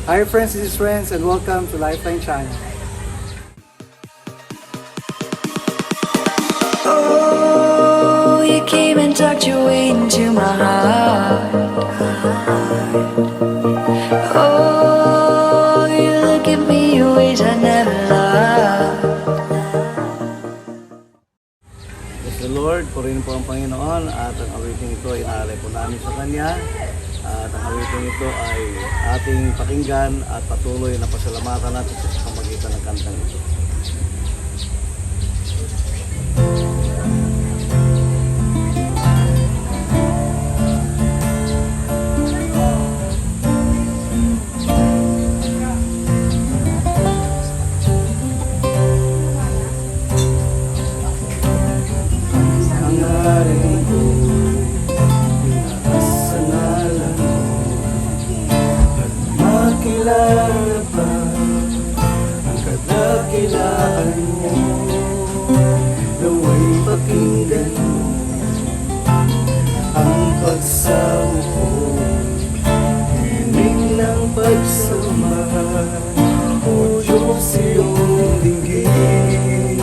Hi friends, this is Friends and welcome to Lifeline Channel. Oh, you came and tucked your way into my heart. Oh, you look at me in ways I never loved. Praise the Lord, purihin po ang Panginoon at ang awiting ito ay inaalay po namin sa Kanya. At ang awiting ito ay ating pakinggan at patuloy na pasalamatan natin sa pamamagitan ng kantang ito. Hangarin ko, sa ngalan mo, at makilala pa ang kadakilaan mo. Naway pakinggan mo ang pagsamo ko, hiling ng pagsamahan, o Diyos iyong dinggin.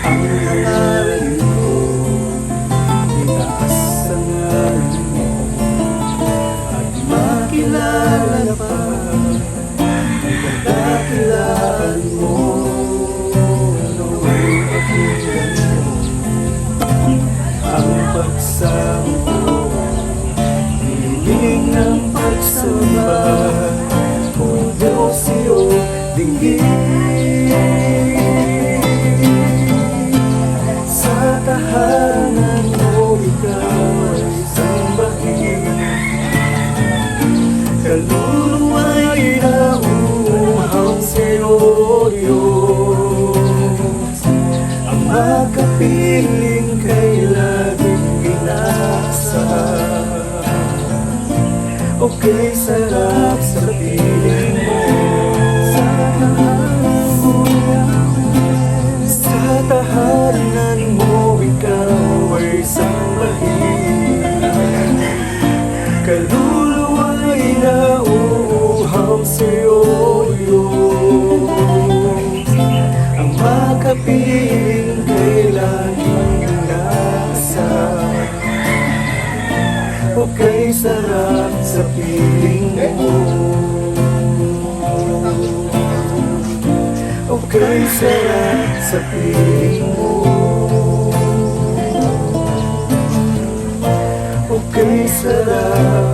Ang hangarin ko, itaas sa ngalan mo, at makilala pa ang kadakilaan mo. Naway pakinggan mo ang pagsamo ko, hiling ng pagsamahan, o Diyos iyong dinggin. Sa tahanan mo ikaw ay sambahin, kaluluwa'y nauuhaw sa'yo, Diyos. Ang makapiling kay laging inaasahan, o kay sarap sa piling mo. Sa tahanan mo ikaw ay sambahin, kaluluwa'y nauuhaw sa'yo, Diyos. Ang makapiling kay laging inaasahan, o kay sarap sa piling mo. O kay sarap sa piling mo. O kay sarap